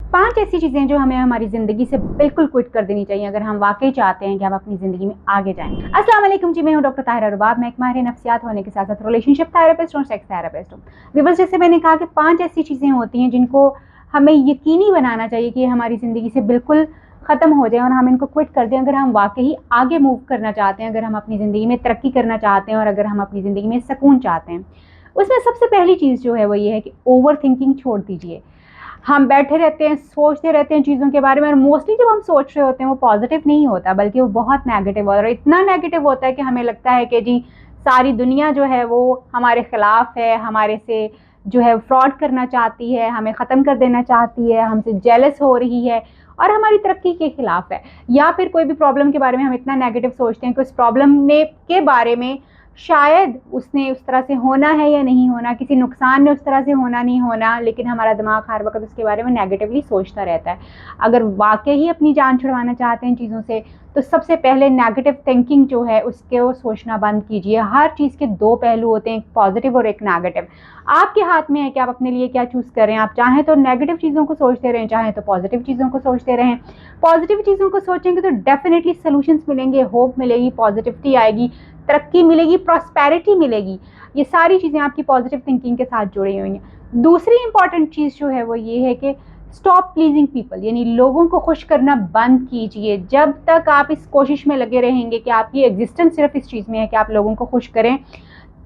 5 ऐसी चीज़ें जो हमें हमारी ज़िंदगी से बिल्कुल क्विट कर देनी चाहिए अगर हम वाकई चाहते हैं कि हम अपनी ज़िंदगी में आगे जाएं। अस्सलाम वालेकुम जी, मैं हूं डॉक्टर ताहिरा रुबाब। मैं एक माहिर नफ्सियात होने के साथ साथ रिलेशनशिप थेरेपिस्ट और सेक्स थेरेपिस्ट हूँ। व्यूअर्स, जैसे मैंने कहा कि 5 ऐसी चीज़ें होती हैं जिनको हमें यकीनी बनाना चाहिए कि हमारी ज़िंदगी से बिल्कुल ख़त्म हो जाए और हम इनको क्विट कर दें अगर हम वाकई आगे मूव करना चाहते हैं, अगर हम अपनी ज़िंदगी में तरक्की करना चाहते हैं और अगर हम अपनी ज़िंदगी में सुकून चाहते हैं। उसमें सबसे पहली चीज़ जो है वो ये है कि ओवर थिंकिंग छोड़ दीजिए। हम बैठे रहते हैं, सोचते रहते हैं चीज़ों के बारे में, और मोस्टली जब हम सोच रहे होते हैं वो पॉजिटिव नहीं होता, बल्कि वो बहुत नेगेटिव और इतना नेगेटिव होता है कि हमें लगता है कि जी सारी दुनिया जो है वो हमारे खिलाफ है, हमारे से जो है फ्रॉड करना चाहती है, हमें ख़त्म कर देना चाहती है, हमसे जेलस हो रही है और हमारी तरक्की के खिलाफ है। या फिर कोई भी प्रॉब्लम के बारे में हम इतना नेगेटिव सोचते हैं कि उस प्रॉब्लम ने के बारे में शायद उसने उस तरह से होना है या नहीं होना, किसी नुकसान ने उस तरह से होना नहीं होना, लेकिन हमारा दिमाग हर वक्त उसके बारे में नेगेटिवली सोचता रहता है। अगर वाकई ही अपनी जान छुड़वाना चाहते हैं चीज़ों से, तो सबसे पहले नेगेटिव थिंकिंग जो है उसके वो सोचना बंद कीजिए। हर चीज़ के 2 पहलू होते हैं, एक पॉजिटिव और एक नेगेटिव। आपके हाथ में है कि आप अपने लिए क्या चूज़ करें। आप चाहें तो नेगेटिव चीज़ों को सोचते रहें, चाहें तो पॉजिटिव चीज़ों को सोचते रहें। पॉजिटिव चीज़ों को सोचेंगे तो डेफिनेटली सोल्यूशंस मिलेंगे, होप मिलेगी, पॉजिटिविटी आएगी, तरक्की मिलेगी, प्रॉस्पेरिटी मिलेगी। ये सारी चीज़ें आपकी पॉजिटिव थिंकिंग के साथ जुड़ी हुई हैं। दूसरी इंपॉर्टेंट चीज़ जो है वो ये है कि स्टॉप प्लीजिंग पीपल, यानी लोगों को खुश करना बंद कीजिए। जब तक आप इस कोशिश में लगे रहेंगे कि आपकी एग्जिस्टेंस सिर्फ इस चीज़ में है कि आप लोगों को खुश करें,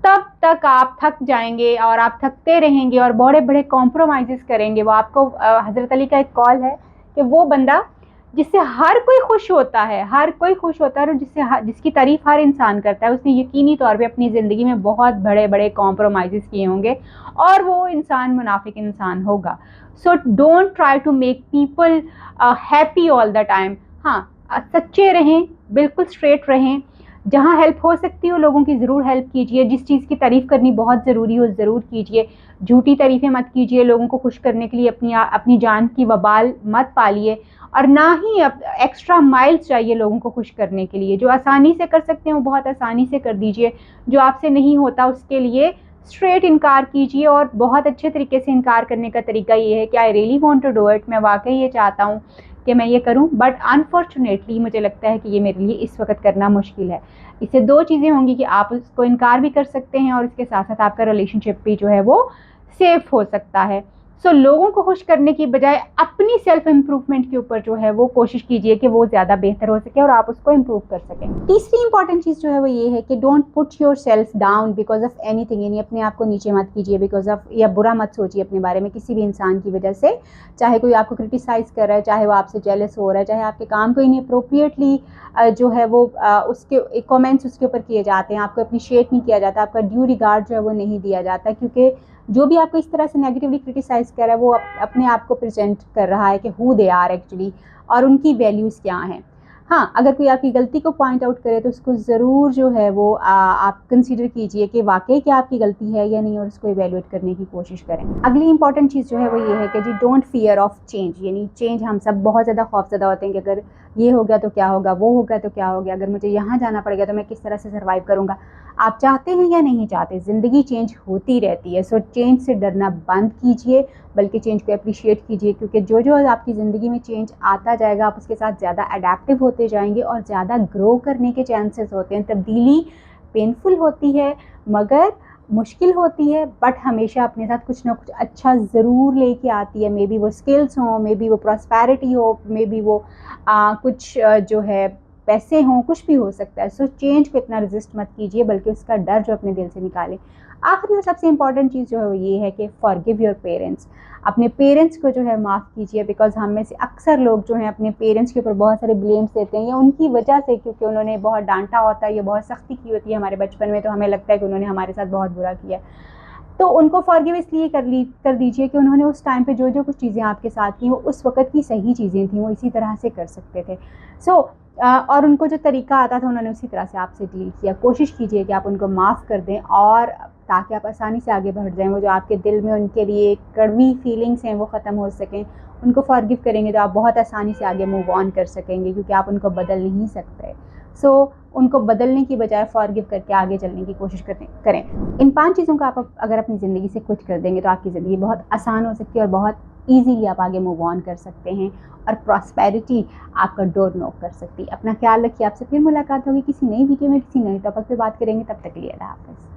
तब तक आप थक जाएंगे और आप थकते रहेंगे और बड़े बड़े कॉम्प्रोमाइज़ करेंगे। वो आपको हज़रत अली का एक कॉल है कि वो बंदा जिससे हर कोई खुश होता है, हर कोई खुश होता है और जिसकी तारीफ हर इंसान करता है, उसने यकीनी तौर पे अपनी ज़िंदगी में बहुत बड़े बड़े कॉम्प्रोमाइज़ किए होंगे और वो इंसान मुनाफिक इंसान होगा। So don't try to make people happy all the time. हाँ, सच्चे रहें, बिल्कुल स्ट्रेट रहें। जहाँ हेल्प हो सकती हो लोगों की ज़रूर हेल्प कीजिए। जिस चीज़ की तारीफ़ करनी बहुत ज़रूरी हो ज़रूर कीजिए। झूठी तारीफ़ें मत कीजिए। लोगों को खुश करने के लिए अपनी जान की वबाल मत पालिए और ना ही एक्स्ट्रा माइल्स चाहिए लोगों को खुश करने के लिए। जो आसानी से कर सकते हैं वो बहुत आसानी से कर दीजिए। जो आपसे नहीं होता उसके लिए स्ट्रेट इनकार कीजिए। और बहुत अच्छे तरीके से इनकार करने का तरीका ये है कि I really want to do it, मैं वाकई ये चाहता हूँ कि मैं ये करूं, बट अनफॉर्चुनेटली मुझे लगता है कि ये मेरे लिए इस वक्त करना मुश्किल है। इससे 2 चीज़ें होंगी कि आप उसको इनकार भी कर सकते हैं और इसके साथ साथ आपका रिलेशनशिप भी जो है वो सेफ हो सकता है। सो लोगों को खुश करने की बजाय अपनी सेल्फ इम्प्रूवमेंट के ऊपर जो है वो कोशिश कीजिए कि वो ज़्यादा बेहतर हो सके और आप उसको इम्प्रूव कर सकें। तीसरी इंपॉर्टेंट चीज़ जो है वो ये है कि don't put your self down because of anything, यानी अपने आप को नीचे मत कीजिए बिकॉज ऑफ, या बुरा मत सोचिए अपने बारे में किसी भी इंसान की वजह से। चाहे कोई आपको क्रिटिसाइज़ कर रहा है, चाहे वो आपसे जेलस हो रहा है, चाहे आपके काम को इनअप्रोप्रिएटली जो है वो उसके कमेंट्स उसके ऊपर किए जाते हैं, आपको अप्रिशिएट नहीं किया जाता, आपका ड्यू रिगार्ड जो है वो नहीं दिया जाता, क्योंकि जो भी आपको इस तरह से नेगेटिवली क्रिटिसाइज कर रहा है वो अपने आप को प्रेजेंट कर रहा है कि हु दे आर एक्चुअली और उनकी वैल्यूज़ क्या हैं। हाँ, अगर कोई आपकी गलती को पॉइंट आउट करे तो उसको ज़रूर जो है वो आप कंसीडर कीजिए कि वाकई क्या आपकी गलती है या नहीं, और उसको इवेल्युएट करने की कोशिश करें। अगली इंपॉर्टेंट चीज़ जो है वो ये है कि जी डोंट फियर ऑफ चेंज, यानी चेंज हम सब बहुत ज़्यादा खौफज़दा होते हैं कि अगर ये हो गया तो क्या होगा, वो हो गया तो क्या हो गया, अगर मुझे यहाँ जाना पड़ेगा तो मैं किस तरह से सर्वाइव करूँगा। आप चाहते हैं या नहीं चाहते, ज़िंदगी चेंज होती रहती है। सो चेंज से डरना बंद कीजिए, बल्कि चेंज को अप्रिशिएट कीजिए, क्योंकि जो जो आपकी ज़िंदगी में चेंज आता जाएगा आप उसके साथ ज़्यादा अडेप्टिव होते जाएंगे और ज़्यादा ग्रो करने के चांसेस होते हैं। तब्दीली पेनफुल होती है मगर मुश्किल होती है, बट हमेशा अपने साथ कुछ ना कुछ अच्छा ज़रूर लेके आती है। मे बी वो स्किल्स हों, मे बी वो प्रॉस्पेरिटी हो, मे बी वो कुछ जो है पैसे हों, कुछ भी हो सकता है। सो चेंज को इतना रेजिस्ट मत कीजिए, बल्कि उसका डर जो अपने दिल से निकालें। आखिरी और सबसे इंपॉर्टेंट चीज़ जो है वो ये है कि फॉरगिव योर पेरेंट्स। अपने पेरेंट्स को जो है माफ़ कीजिए, बिकॉज हम में से अक्सर लोग जो हैं अपने पेरेंट्स के ऊपर बहुत सारे ब्लेम्स देते हैं, या उनकी वजह से, क्योंकि उन्होंने बहुत डांटा होता है या बहुत सख्ती की होती है हमारे बचपन में, तो हमें लगता है कि उन्होंने हमारे साथ बहुत बुरा किया। तो उनको फॉरगिव इसलिए कर दीजिए कि उन्होंने उस टाइम पे जो जो कुछ चीज़ें आपके साथ की वो उस वक्त की सही चीज़ें थी, वो इसी तरह से कर सकते थे। और उनको जो तरीका आता था उन्होंने उसी तरह से आपसे डील किया। कोशिश कीजिए कि आप उनको माफ़ कर दें, और ताकि आप आसानी से आगे बढ़ जाएं। वो जो आपके दिल में उनके लिए कड़वी फीलिंग्स हैं वो ख़त्म हो सकें। उनको फॉरगिव करेंगे तो आप बहुत आसानी से आगे मूव ऑन कर सकेंगे, क्योंकि आप उनको बदल नहीं सकते। उनको बदलने की बजाय फॉरगिव करके आगे चलने की कोशिश करें। इन 5 चीज़ों का आप अगर अपनी ज़िंदगी से क्विट कर देंगे तो आपकी ज़िंदगी बहुत आसान हो सकती है और बहुत ईजीली आप आगे मूव ऑन कर सकते हैं और प्रॉस्पेरिटी आपका डोर नॉक कर सकती है। अपना ख्याल रखिए, आपसे फिर मुलाकात होगी किसी नई वीडियो में, किसी नए टॉपिक पे बात करेंगे। तब तक के लिए अल्लाह हाफ़िज़।